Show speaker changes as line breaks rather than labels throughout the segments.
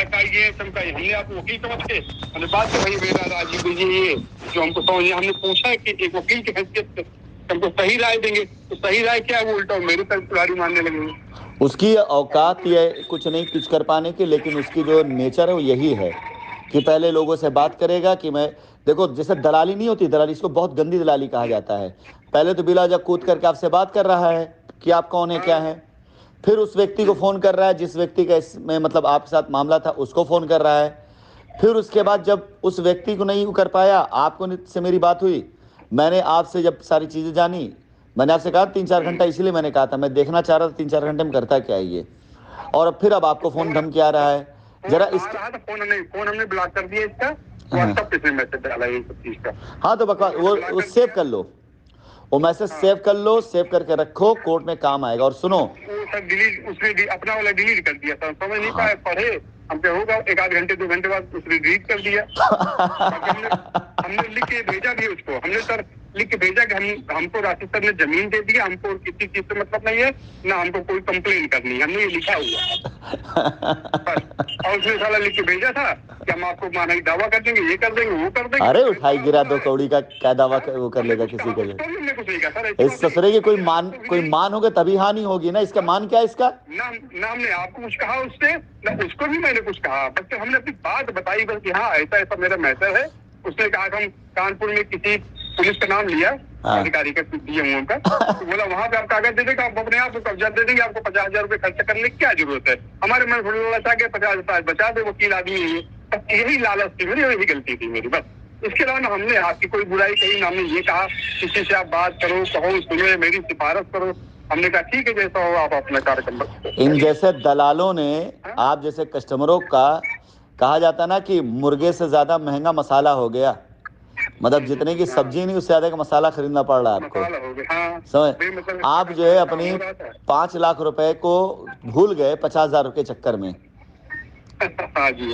ये चमकाई, हमने आपको वकील समझ के हमने बात की, भाई मेरा राजीव जी ये जो हमको समझ, हमने पूछा है कि एक वकील की हैसियत से हमको सही राय देंगे, तो सही राय क्या है वो उल्टा मेरे तरफ कुल्हाड़ी मारने लगेंगे।
उसकी औकात ये कुछ नहीं कुछ कर पाने की, लेकिन उसकी जो नेचर है वो यही है कि पहले लोगों से बात करेगा कि मैं, देखो जैसे दलाली नहीं होती, दलाली, इसको बहुत गंदी दलाली कहा जाता है। पहले तो बिला वजह कूद करके आपसे बात कर रहा है कि आप कौन है, क्या है, फिर उस व्यक्ति को फ़ोन कर रहा है जिस व्यक्ति का इसमें मतलब आपके साथ मामला था, उसको फ़ोन कर रहा है। फिर उसके बाद जब उस व्यक्ति को नहीं कर पाया, आपको से मेरी बात हुई, मैंने आपसे जब सारी चीज़ें जानी, मैंने आपसे कहा 3-4 घंटा, इसीलिए मैंने कहा था मैं देखना चाह रहा था 3-4 घंटे में करता क्या है ये, और फिर अब आपको फ़ोन धमकी आ रहा है। जरा इस
फोन हमने ब्लॉक कर दिया इसका, व्हाट्सएप पे मैसेज डाला ये सब चीज का।
हाँ तो बकवास वो सेव कर लो, वो मैसेज सेव कर लो, सेव करके रखो, कोर्ट में काम आएगा। और सुनो,
वो सब डिलीट, उसने अपना वाला डिलीट कर दिया था, समझ नहीं पाए, पढ़े हम पे होगा 1-8 घंटे 2 घंटे बाद उसने डिलीट कर दिया। हमने लिख के भेजा भी उसको, हमने सर लिख के भेजा कि हमको राशिद सर ने जमीन दे दी, हमको किसी चीज से मतलब नहीं है ना, हमको कोई कंप्लेन करनी है, हमने ये लिखा हुआ। और उसने साला लिख के भेजा था कि हम आपको माना दावा कर देंगे, ये कर देंगे, वो कर देंगे।
अरे उठाई गिरा 2 कौड़ी का क्या दावा वो कर लेगा किसी के लिए? इस ससुरे की कोई मान होगा तभी हानि होगी ना। इसका मान क्या है इसका?
ना हमने आपको कुछ कहा उससे, ना उसको भी मैंने कुछ कहा, बस हमने अपनी बात बताई बस कि हाँ ऐसा ऐसा मेरा मैटर है। उसने कहा कि हम कानपुर में किसी पुलिस का नाम लिया, अधिकारी का डीएम का, तो बोला वहाँ पे आप कागज दे देंगे, आप अपने आप को कब्जा दे देंगे, आपको 50,000 रुपए खर्च करने की क्या जरूरत है। हमारे मन थोड़ी ललचा के 50,000 बचा दे, वकील आदमी है ये, बस यही लालच थी मेरी, यही गलती थी मेरी बस। इसके अलावा हमने आपकी कोई बुराई कही, हमने ये कहा किसी से आप बात करो, कहो, सुने, मेरी सिफारिश करो, हमने कहा ठीक है जैसा हो आप अपना कार्यक्रम करो।
इन जैसे दलालों ने आप जैसे कस्टमरों का, कहा जाता ना कि मुर्गे से ज्यादा महंगा मसाला हो गया, मतलब जितने की सब्जी नहीं उससे ज्यादा का मसाला खरीदना पड़ रहा है आपको। समझ, आप जो है अपनी 5 लाख रुपए को भूल गए 50,000 रुपए के चक्कर में।
हाँ जी,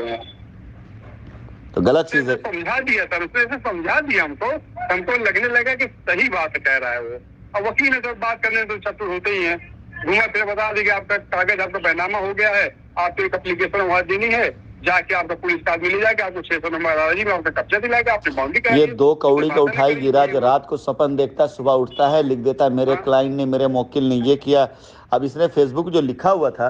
तो गलत चीज है।
समझा दिया सर, उसने समझा दिया हमको लगने लगा कि सही बात कह रहा है वो। अब वकील है तो बात करने तो चतुर होते ही हैं, घूमा फिर बता देंगे आपका कागज आपका बैनामा हो गया है, आपको एक एप्लीकेशन वहाँ देनी है, जाके आपका पुलिस का आदमी ले जाके आपको 600 नंबर में आपका कब्जा दिलाएगा, आपने बाउंड्री कर।
ये 2 कौड़ी का उठाई गिरा जो रात को सपन देखता है, सुबह उठता है लिख देता है मेरे क्लाइंट ने, मेरे मुवक्किल ने ये किया। अब इसने फेसबुक जो लिखा हुआ था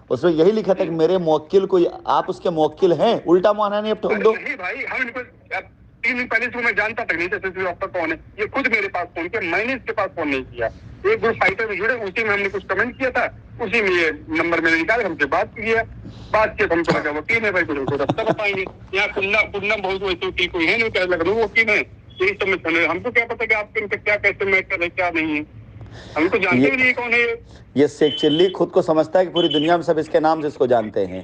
उसमें यही लिखा था कि मेरे मुवक्किल को, आप उसके मुवक्किल हैं, उल्टा माना नहीं, अब ठोक दो।
नहीं भाई, हम इनको 3 दिन पहले से मैं जानता तक नहीं था डॉक्टर कौन है, ये खुद मेरे पास फोन किया, मैंने इसके पास फोन नहीं किया। एक ग्रुप फाइटर में जुड़े, उसी में हमने कुछ कमेंट किया था, उसी में ये नंबर मैंने निकाल हमसे बात किया, बात किया हमको लगा वकील है भाई, कुछ हमको रास्ता बताएंगे। यहाँ कुन्ना बहुत वैसे वकील कोई है नहीं, क्या लखनऊ वकील है, यही सब में हमको क्या पता कि आपके इनका क्या कैसे मैटर है क्या नहीं है, हम तो जानते भी नहीं कौन है
ये शेख चिल्ली खुद को समझता है कि पूरी दुनिया में सब इसके नाम से इसको जानते हैं।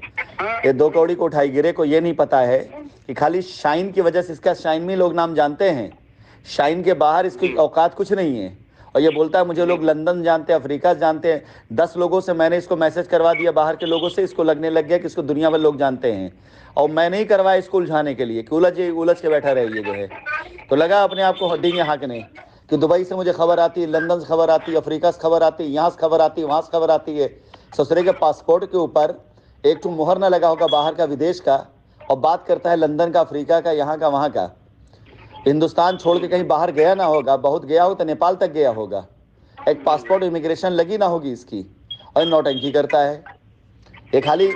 ये 2 कौड़ी को उठाई गिरे को ये नहीं पता है कि खाली शाइन की वजह से इसका शाइन में लोग नाम जानते हैं, शाइन के बाहर इसकी औकात कुछ नहीं है। और ये बोलता है मुझे लोग लंदन जानते हैं, अफ्रीका जानते हैं। 10 लोगों से मैंने इसको मैसेज करवा दिया बाहर के लोगों से, इसको लगने लग गया कि इसको दुनिया भर लोग जानते हैं, और मैं नहीं करवाया इसको उलझाने के लिए कि उलझ के बैठा रहे ये जो है। तो लगा अपने आप को हड्डी में हाँकने कि दुबई से मुझे खबर आती है, लंदन से खबर आती है, अफ्रीका से खबर आती है, यहाँ से खबर आती है, वहाँ से खबर आती है। ससुरे के पासपोर्ट के ऊपर एक तो मुहर न लगा होगा बाहर का, विदेश का, और बात करता है लंदन का, अफ्रीका का, यहाँ का, वहाँ का। हिंदुस्तान छोड़ के कहीं बाहर गया ना होगा, बहुत गया हो तो नेपाल तक गया होगा। एक पासपोर्ट इमिग्रेशन लगी ना होगी इसकी, और नौटंकी करता है। ये खाली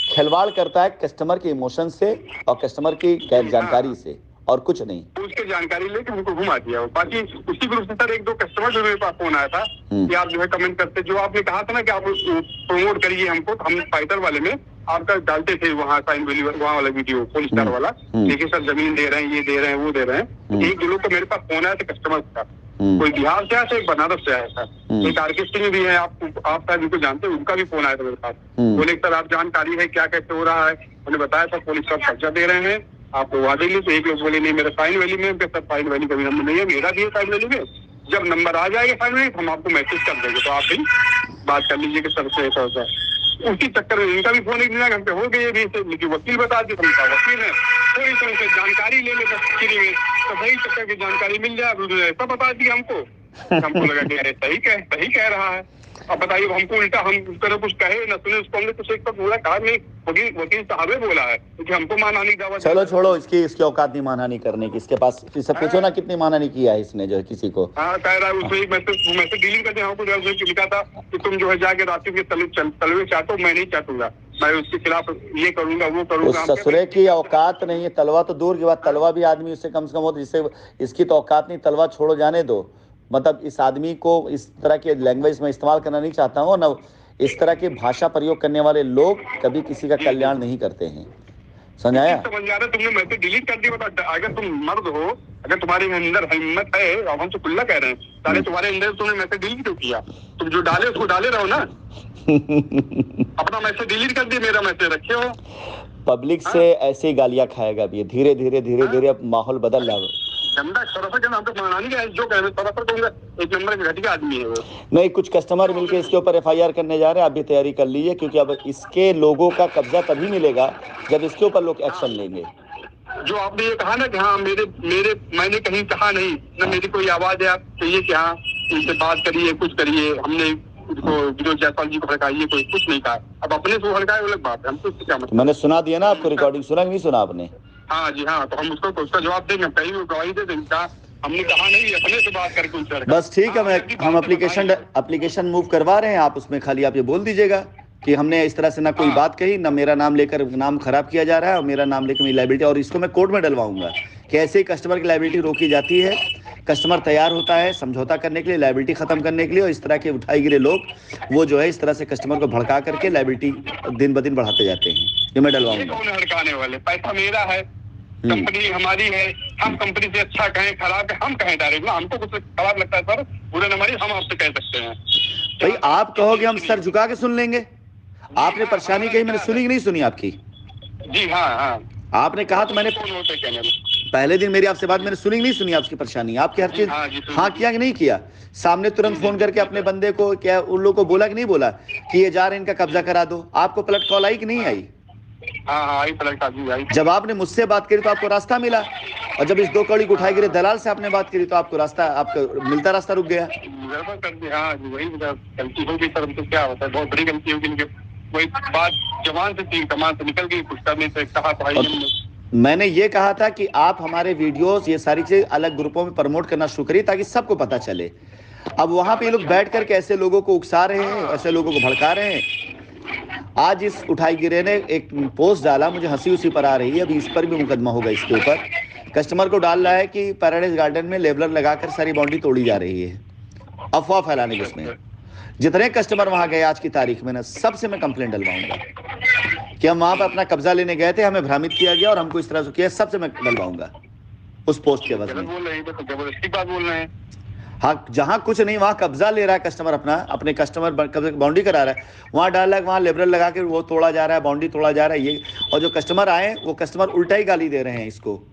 खिलवाड़ करता है कस्टमर के इमोशन से और कस्टमर की गैर जानकारी से, और कुछ नहीं।
उसकी जानकारी लेके हमको घुमा दिया। बाकी उसी ग्रुप से सर 1-2 कस्टमर जो मेरे पास फोन आया था कि आप जो है कमेंट करते, जो आपने कहा था ना कि आप प्रमोट करिए हमको, हम फाइटर वाले में आपका डालते थे वहाँ साइन वैली वहाँ वाला वीडियो, पुलिस स्टार वाला, देखिए सर जमीन दे रहे हैं, ये दे रहे हैं, वो दे रहे हैं। एक 2 लोग का मेरे पास फोन आया था कस्टमर का, कोई बिहार से आया था, एक बनारस से आया था, एक आरके सिंह भी है, आप शायद उनको जानते हैं, उनका भी फोन आया था मेरे पास। बोले सर आप जानकारी है क्या कैसे हो रहा है, उन्होंने बताया था पुलिस का कब्जा दे रहे हैं, आप वादे ली। तो एक लोग बोले नहीं मेरा साइन वैली में, सर साइन वैली कभी नंबर नहीं है, मेरा भी है साइन वैली में, जब नंबर आ जाएगा साइन वैली हम आपको मैसेज कर देंगे, तो आप भी बात कर लीजिए कि सर से ऐसा होता है। उसी चक्कर में इनका भी फोन एक दिन घंटे हो गए, लेकिन वकील बता दी, हमका वकील है, थोड़ी सी उनसे जानकारी ले ले बस फ्री में, तो वही चक्कर की जानकारी मिल जाए, ऐसा बता दिया हमको लगा कि अरे सही कह रहा है। अब बताइए हमको उल्टा हम उस तरह कुछ कहे न सुने, उसको हमने कुछ एक तो बोला कहा नहीं, वकील साहब ने बोला है कि हमको मानहानि की दावा।
चलो छोड़ो, इसकी औकात नहीं मानहानि करने की, इसके पास इससे पूछो ना कितनी मानहानि किया है इसने जो है किसी को।
हाँ कह रहा है उसमें एक मैसेज डिलीट कर दिया, हमको लिखा था कि तुम जो है जाके राशि के तलवे चाटो, मैं नहीं चाटूंगा, मैं उसके खिलाफ ये करूंगा वो करूंगा।
उस ससुरे की औकात नहीं है, तलवा तो दूर की बात, तलवा भी आदमी उससे कम से कम हो, जिससे इसकी तो औकात नहीं, तलवा छोड़ो जाने दो। मतलब इस आदमी को इस तरह के लैंग्वेज में इस्तेमाल करना नहीं चाहता हूँ ना, इस तरह की भाषा प्रयोग करने वाले लोग कभी किसी का कल्याण नहीं करते हैं, समझ आया?
समझ आ रहा, तुमने मैसेज डिलीट कर दिया। बता, अगर तुम मर्द हो, अगर तुम्हारे अंदर हिम्मत है, और हम तो खुला कह रहे हैं, साले तुम्हारे अंदर तुमने मैसेज डिलीट क्यों किया? तुम जो डाले उसको डाले रहो ना। अपना मैसेज डिलीट कर दिया, मेरा मैसेज रखे हो।
पब्लिक से ऐसे ही गालियां खाएगा अभी, धीरे धीरे अब माहौल बदल रहा है।
गंदा सरासर कहना, हम तो मानानी का जो कह रहे सरासर कहूंगा, एक नंबर का घटिया आदमी है वो।
नहीं, कुछ कस्टमर मिलके इसके ऊपर FIR करने जा रहे हैं, आप भी तैयारी कर लीजिए, क्योंकि अब इसके लोगों का कब्जा तभी मिलेगा जब इसके ऊपर लोग एक्शन लेंगे।
जो आपने ये कहा ना कि हाँ मैंने कहीं कहा नहीं ना, मेरी कोई आवाज है, आप कहिए कि हाँ इनसे बात करिए, कुछ करिए, हमने उसको विनोद जायसवाल जी को हड़काइए, कोई कुछ नहीं कहा। अब अपने से हड़काए अलग बात है, हमको इससे क्या मतलब।
मैंने सुना दिया ना आपको, रिकॉर्डिंग सुना कि नहीं सुना आपने?
हाँ जी हाँ, तो हम उसको उसका जवाब देंगे, कहीं वो गवाही दे देंगे, कहा हमने कहा नहीं, अपने से बात करके उनसे।
बस ठीक है, हम एप्लीकेशन मूव करवा रहे हैं, आप उसमें खाली आप ये बोल दीजिएगा कि हमने इस तरह से ना कोई बात कही, ना मेरा नाम लेकर नाम खराब किया जा रहा है, और मेरा नाम लेकर मेरी लायबिलिटी, और इसको मैं कोर्ट में डलवाऊंगा कि ऐसे ही कस्टमर की लायबिलिटी रोकी जाती है। कस्टमर तैयार होता है समझौता करने के लिए, लायबिलिटी खत्म करने के लिए, और इस तरह के उठाई गिरे लोग वो जो है इस तरह से कस्टमर को भड़का करके लायबिलिटी दिन ब दिन बढ़ाते जाते हैं। ये मैं डलवाऊंगा।
कौन हड़काने वाले? पैसा मेरा है, कंपनी हमारी है, हम कंपनी से अच्छा कहें खराब है, हम कहें डायरेक्ट ना, हमको कुछ खराब लगता है सर, बुरे न मानिए, हम आपसे कह सकते हैं।
भाई आप कहोगे हम सर झुका के सुन लेंगे। आपने परेशानी कही, मैंने सुनी कि नहीं सुनी आपकी?
जी हाँ हाँ,
आपने कहा तो मैंने पहले दिन मेरी आपसे बात मैंने सुनी नहीं सुनी आपकी परेशानी, आपकी हर चीज हाँ किया कि नहीं किया? सामने तुरंत फोन करके अपने बंदे को क्या उन लोगों को बोला कि नहीं बोला कि ये जा रहे हैं, इनका कब्जा करा दो? आपको पलट कॉल आई कि नहीं आई?
हाँ आई पलट आई।
जब आपने मुझसे बात करी तो आपको रास्ता मिला, और जब इस 2 कौड़ी को उठाई गिरे दलाल से आपने बात करी तो आपको रास्ता, आपका मिलता रास्ता रुक गया।
हाँ वही गलती होगी सर, तो क्या होता है, बहुत बड़ी गलती होगी, वही बात जवान से तीर कमान से निकल गई, कुछ करने से कहा भाई।
मैंने ये कहा था कि आप हमारे वीडियोस ये सारी चीज अलग ग्रुपों में प्रमोट करना शुरू करिए ताकि सबको पता चले। अब वहां पे ये लोग बैठ करके ऐसे लोगों को उकसा रहे हैं, ऐसे लोगों को भड़का रहे हैं। आज इस उठाई गिरे ने एक पोस्ट डाला, मुझे हंसी उसी पर आ रही है, अभी इस पर भी मुकदमा होगा इसके ऊपर। कस्टमर को डाल रहा है कि पैराडाइज गार्डन में लेबलर लगाकर सारी बाउंड्री तोड़ी जा रही है, अफवाह फैलाने की। उसमें जितने कस्टमर वहां गए आज की तारीख में ना, सबसे मैं कंप्लेंट डलवाऊंगा कि हम वहां पर अपना कब्जा लेने गए थे, हमें भ्रमित किया गया और हमको इस तरह से किया, सबसे मैं डलवाऊंगा उस पोस्ट के वजह में।
जबरदस्ती बात बोल रहे हैं।
हाँ, जहां कुछ नहीं वहां कब्जा ले रहा है कस्टमर, अपने कस्टमर बाउंड्री करा रहा है, वहां डाल रहा है, वहां लेबरल लगा के वो तोड़ा जा रहा है, बाउंड्री तोड़ा जा रहा है ये। और जो कस्टमर आए वो कस्टमर उल्टा ही गाली दे रहे हैं इसको,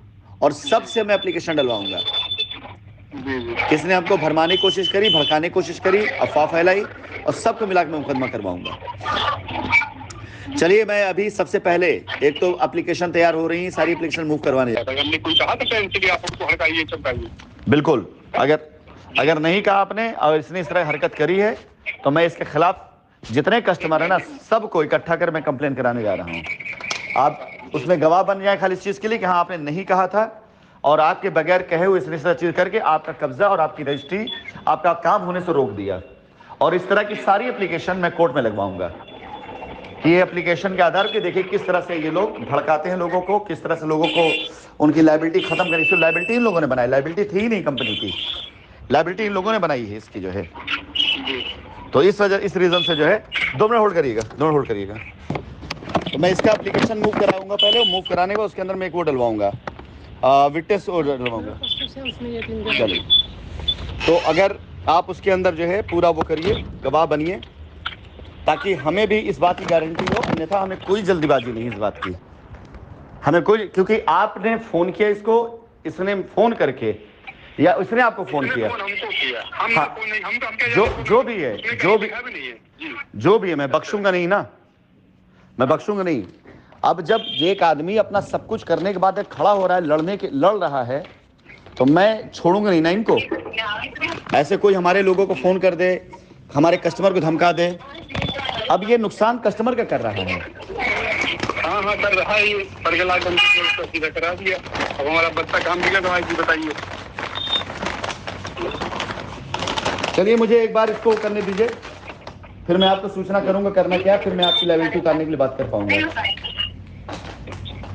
और सबसे मैं एप्लीकेशन डलवाऊंगा। किसने हमको भरमाने की कोशिश करी, भड़काने की कोशिश करी, अफवाह फैलाई, और सबको मिलाकर मैं मुकदमा करवाऊंगा। चलिए, मैं अभी सबसे पहले एक तो एप्लीकेशन तैयार हो रही है, सारी एप्लीकेशन मूव करवाने जाता हूं।
हमने कोई कहा था कि आप उसको हड़काइए चमकाइए?
बिल्कुल, अगर नहीं कहा आपने और इसने इस तरह हरकत करी है तो मैं इसके खिलाफ जितने कस्टमर है ना सबको इकट्ठा कर मैं कंप्लेन कराने जा रहा हूँ। आप उसमें गवाह बन जाए खाली इस चीज के लिए कि हाँ आपने नहीं कहा था, और आपके बगैर कहे हुए इसने इस चीज करके आपका कब्जा और आपकी रजिस्ट्री, आपका काम होने से रोक दिया। और इस तरह की सारी एप्लीकेशन मैं कोर्ट में लगवाऊंगा। ये एप्लीकेशन के आधार पर देखिए किस तरह से ये लोग भड़काते हैं लोगों को, किस तरह से लोगों को उनकी लायबिलिटी खत्म करी। इसको लायबिलिटी इन लोगों ने बनाई, लायबिलिटी थी ही नहीं कंपनी की, लायबिलिटी इन लोगों ने बनाई है इसकी जो है। तो इस रीजन से जो है 2 मिनट होल्ड करिएगा। तो मैं इसका एप्लीकेशन मूव कराऊंगा, पहले मूव कराने का उसके अंदर मैं एक वो डलवाऊंगा, विटनेस डलवाऊंगा। चलिए, तो अगर आप उसके अंदर जो है पूरा वो करिए, गवाह बनिए, ताकि हमें भी इस बात की गारंटी हो, अन्यथा हमें कोई जल्दीबाजी नहीं इस बात की, हमें कोई, क्योंकि आपने फोन किया इसको, इसने फोन करके या उसने आपको फोन किया, हाँ, जो भी है मैं बख्शूंगा नहीं ना, मैं बख्शूंगा नहीं। अब जब एक आदमी अपना सब कुछ करने के बाद खड़ा हो रहा है, लड़ रहा है, तो मैं छोड़ूंगा नहीं ना इनको। ऐसे कोई हमारे लोगों को फोन कर दे, हमारे कस्टमर को धमका दे। अब ये नुकसान कस्टमर का कर रहा है।
हाँ हाँ कर रहा है, ये परगला कंपनी सीधा करा दिया। अब हमारा बच्चा काम बिगड़ रहा है जी, बताइए।
चलिए मुझे एक बार इसको करने दीजिए, फिर मैं आपको सूचना करूंगा करना क्या, फिर मैं आपकी लायबिलिटी उतारने के लिए बात कर पाऊंगा।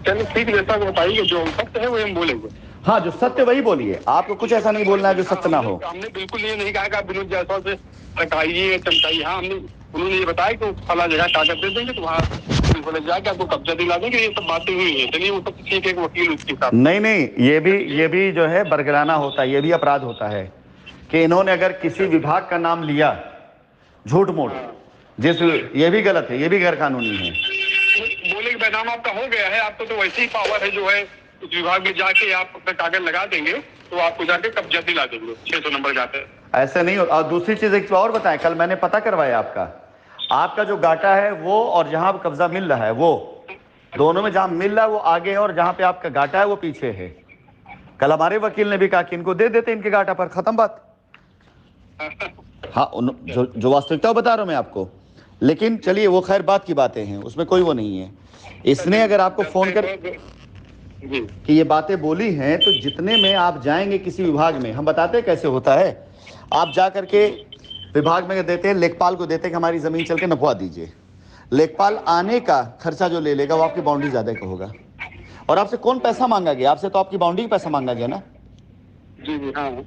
चलिए ठीक है, जैसा बताइए, जो सत्य है वो हम बोलेंगे।
हाँ जो सत्य वही बोलिए, आपको कुछ ऐसा नहीं बोलना है जो सत्य ना हो।
हमने बिल्कुल ये नहीं कहा कि आप विनोद जायसवाल से टकाइए चमकाइए। हाँ हमने, उन्होंने ये बताया कि फला जगह कागज दे देंगे तो वहाँ पुलिस जाके आपको कब्जा दिला देंगे, ये सब बातें हुई है। चलिए वो सब ठीक है, एक वकील उसके साथ।
नहीं, ये भी जो है बरगलाना होता है, ये भी अपराध होता है कि इन्होंने अगर किसी विभाग का नाम लिया झूठ मूठ, जिस ये भी गलत है, ये भी गैर कानूनी है।
बोले कि बदनाम आपका हो गया है, आपको तो वैसे ही पावर है जो है उस विभाग में जाके आप अपना कागज लगा देंगे तो आपको जाके कब्जा दिला देंगे 600 नंबर जाते।
ऐसे नहीं हो। और दूसरी चीज एक और बताएं, कल मैंने पता करवाया आपका जो गाटा है वो और जहां कब्जा मिल रहा है वो दोनों में, जहां मिल रहा है वो आगे है और जहां पे आपका गाटा है वो पीछे है। कल हमारे वकील ने भी कहा कि इनको दे देते इनके गाटा पर, खत्म बात। हाँ जो वास्तविकता बता रहा हूं मैं आपको, लेकिन चलिए वो खैर बात की बातें हैं, उसमें कोई वो नहीं है। इसने अगर आपको फोन कर कि ये बातें बोली हैं तो जितने में आप जाएंगे किसी विभाग में, हम बताते हैं कैसे होता है, आप जा करके विभाग में देते हैं, लेखपाल को देते हैं कि हमारी जमीन चल के नपवा दीजिए। लेखपाल आने का खर्चा जो ले लेगा वो आपकी बाउंड्री ज्यादा का होगा। और आपसे कौन पैसा मांगा गया? आपसे तो आपकी बाउंड्री पैसा मांगा गया ना।
जी हाँ,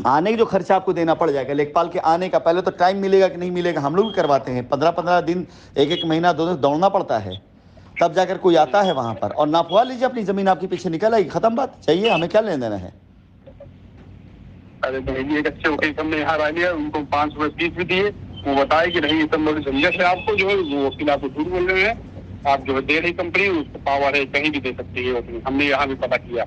आने की जो खर्चा आपको देना पड़ जाएगा लेखपाल के आने का। पहले तो टाइम मिलेगा कि नहीं मिलेगा, हम लोग भी करवाते हैं, 15-15 दिन, एक महीना 2 दिन दौड़ना पड़ता है, तब जाकर कोई आता है वहां पर और नापवा लीजिए अपनी जमीन, आपके पीछे निकल आएगी, खत्म बात। चाहिए हमें क्या लेना देना है।
अरे नहीं, एक अच्छे वकील हमने यहाँ आ लिया, उनको 500 रुपये फीस भी दिए, वो बताए कि नहीं ये सब बड़ी झंझट है आपको, जो है वो वकील आपको झूठ बोल रहे हैं, आप जो है दे रही कंपनी उसको पावर है कहीं भी दे सकती है वकील। हमने यहाँ भी पता किया,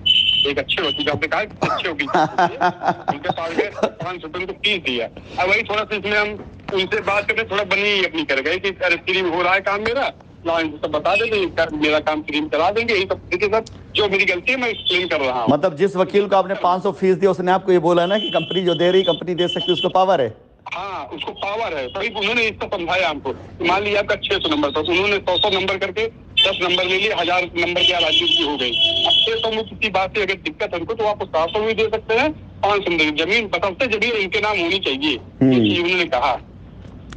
एक अच्छे वकील, आपने कहा अच्छे वकील उनके पास गए, 500 रुपये उनको फीस दिया। अब वही थोड़ा सा इसमें हम उनसे बात करके थोड़ा बनी अपनी कर गए कि अरे फ्री हो रहा है काम मेरा, सब बता देंगे, मेरा काम क्लीन करा देंगे, यही सब देखिए सर जो मेरी गलती है मैं एक्सप्लेन कर रहा हूँ।
मतलब जिस वकील को आपने 500 फीस दिया उसने आपको ये बोला ना कि कंपनी जो दे रही कंपनी दे सकती है, उसको पावर है।
हाँ उसको पावर है, तभी उन्होंने इसको समझाया हमको। मान लिया आपका 600 नंबर था, उन्होंने 100 नंबर करके 10 नंबर ले लिए, 1000 नंबर की राजनीति हो गई। अब 600 में किसी बात से अगर दिक्कत है उनको तो आप 700 में दे सकते हैं, 500 में जमीन बतौते जमीन इनके नाम होनी चाहिए, ये उन्होंने कहा।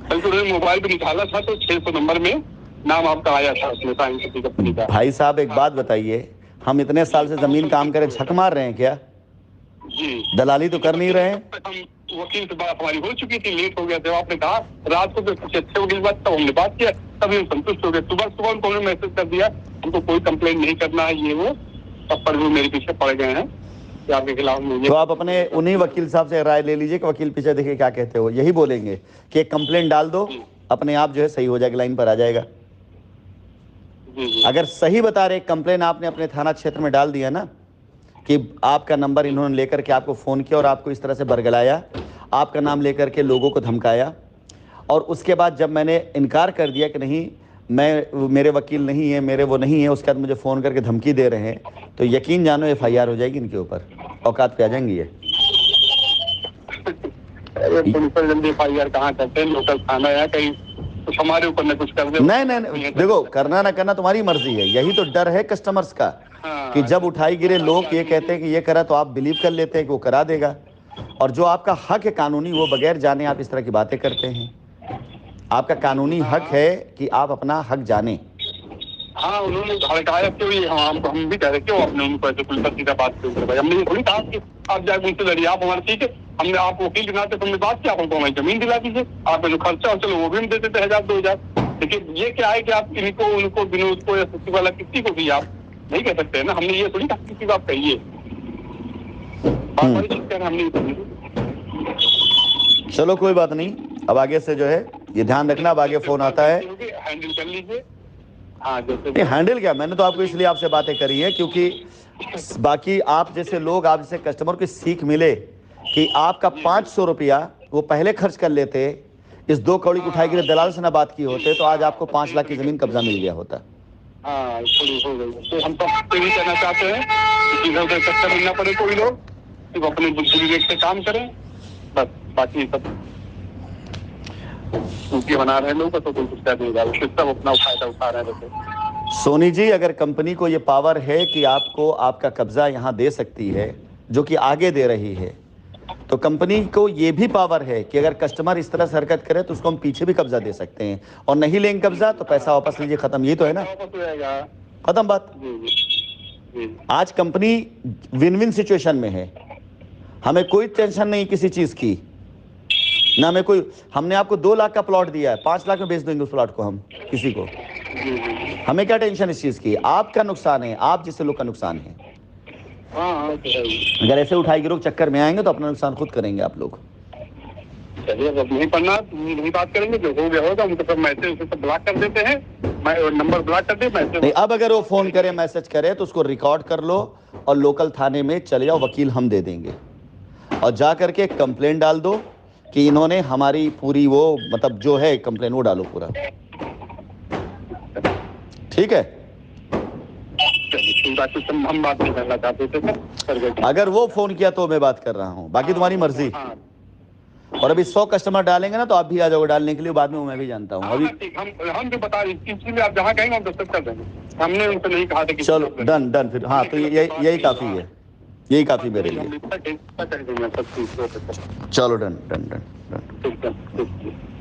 बल्कि उन्होंने मोबाइल पे निकाला था तो 600 नंबर में नाम आपका आया था उसमें कंपनी का।
भाई साहब एक बात बताइए, हम इतने साल से जमीन काम करे झक मार रहे हैं क्या?
जी
दलाली तो कर नहीं रहे हैं।
हम वकील से बात हमारी हो चुकी थी, लेट हो गया था, आपने कहा रात को कुछ अच्छे वकील बात, तब हमने बात किया, तभी हम संतुष्ट हो गए। सुबह उनको हमने मैसेज कर दिया हमको कोई कंप्लेंट नहीं करना है, ये वो तब पर वो मेरे पीछे पड़ गए हैं कि आपके खिलाफ मुझे।
तो आप अपने उन्हीं वकील साहब से राय ले लीजिए कि वकील पीछे देखिए क्या कहते हो, यही बोलेंगे कि एक कंप्लेंट डाल दो, अपने आप जो है सही हो जाएगा, लाइन पर आ जाएगा। अगर सही बता रहे कंप्लेन आपने अपने थाना क्षेत्र में डाल दिया ना कि आपका नंबर इन्होंने लेकर के आपको फ़ोन किया और आपको इस तरह से बरगलाया, आपका नाम लेकर के लोगों को धमकाया, और उसके बाद जब मैंने इनकार कर दिया कि नहीं मैं मेरे वकील नहीं है, मेरे वो नहीं है, उसके बाद मुझे फ़ोन करके धमकी दे रहे हैं, तो यकीन जानो FIR हो जाएगी इनके ऊपर, औकात पे आ जाएंगी ये।
जल्दी FIR कहाँ करते हैं, लोकल थाना या कहीं कुछ हमारे ऊपर न कुछ कर दे।
नहीं, देखो करना ना करना तुम्हारी मर्जी है, यही तो डर है कस्टमर्स का। हाँ, कि जब उठाई गिरे लोग ये कहते हैं कि ये करा तो आप बिलीव कर लेते हैं कि वो करा देगा, और जो आपका हक है कानूनी वो बगैर जाने आप इस तरह की बातें करते हैं। आपका कानूनी हक है कि आप अपना हक जाने।
हाँ उन्होंने भड़काया क्यों, ये हम भी कह रहे क्यों आपने उनको ऐसे पुलिस सीधा बात क्यों भाई, हमने ये थोड़ी कहा कि आप जाके उनसे लड़िए, आप हमारे ठीक है, हमने आप वकील के नाते हमने बात किया, आपको हमारी जमीन दिला दीजिए, आपका जो खर्चा हो चलो वो भी हम दे देते 1000-2000। लेकिन ये क्या है कि आप इनको उनको विनोद को या सचिव वाला किसी को भी आप नहीं कह सकते ना, हमने ये थोड़ी कहा किसी को आप कहिए, हमने।
चलो कोई बात नहीं, अब आगे से जो है ये ध्यान रखना, अब आगे फोन आता है
हैंडल कर लीजिए। हाँ
जैसे हैंडल क्या, मैंने तो आपको इसलिए आपसे बातें करी है क्योंकि बाकी आप जैसे लोग, आप जैसे कस्टमर को सीख मिले कि आपका 500 रुपया वो पहले खर्च कर लेते, इस 2 कौड़ी की उठाई गिरे दलाल से ना बात की होते तो आज आपको 5 लाख की जमीन कब्जा मिल गया होता।
हाँ थोड़ी हो गई, तो हम तो यही कहना चाहते हैं कि इधर उधर कष्ट मिलना पड़े, कोई लोग सिर्फ अपने बुद्धि विवेक से काम करें, बस बाकी सब उनकी बना रहे हैं लोग तो कोई कुछ कर नहीं रहा, सिस्टम अपना फायदा उठा रहे हैं।
सोनी जी, अगर कंपनी को ये पावर है कि आपको आपका कब्जा यहाँ दे सकती है, जो कि आगे दे रही है, तो कंपनी को ये भी पावर है कि अगर कस्टमर इस तरह से हरकत करे तो उसको हम पीछे भी कब्जा दे सकते हैं, और नहीं लेंगे कब्जा तो पैसा वापस लीजिए, खत्म। ये तो है ना, खत्म बात। आज कंपनी विन विन सिचुएशन में है, हमें कोई टेंशन नहीं किसी चीज की ना, हमें कोई, हमने आपको 2 लाख का प्लॉट दिया है, 5 लाख में बेच देंगे उस प्लॉट को हम किसी को, हमें क्या टेंशन इस चीज की। आपका नुकसान है, आप जिससे लोग का नुकसान है। अगर ऐसे उठाई गिरोह चक्कर में आएंगे तो अपना नुकसान खुद करेंगे आप लोग।
चलिए, अब नहीं पढ़ना, नहीं बात करेंगे, जो हो गया होगा, उनको सब मैसेज से ब्लॉक कर देते हैं, नंबर ब्लॉक कर दे, मैसेज
नहीं। अब अगर वो फोन करे, मैसेज करे, तो उसको रिकॉर्ड कर लो और लोकल थाने में चले जाओ, वकील हम दे देंगे, और जा करके कंप्लेंट डाल दो कि इन्होंने हमारी पूरी वो मतलब जो है कंप्लेंट वो डालो पूरा, ठीक है।
हम बात नहीं करना चाहते थे,
अगर वो फोन किया तो मैं बात कर रहा हूँ, बाकी तुम्हारी मर्जी। और अभी 100 कस्टमर डालेंगे ना तो आप भी आ जाओगे डालने के लिए, बाद में मैं भी जानता हूँ। अभी
हम जो बता रहे आप जहाँ कहेंगे हम दस्तखत कर देंगे, हमने उनसे नहीं कहा था कि
चलो डन डन फिर। हाँ, तो यही काफी है, यही काफी मेरे लिए। चलो डन डन डन डन।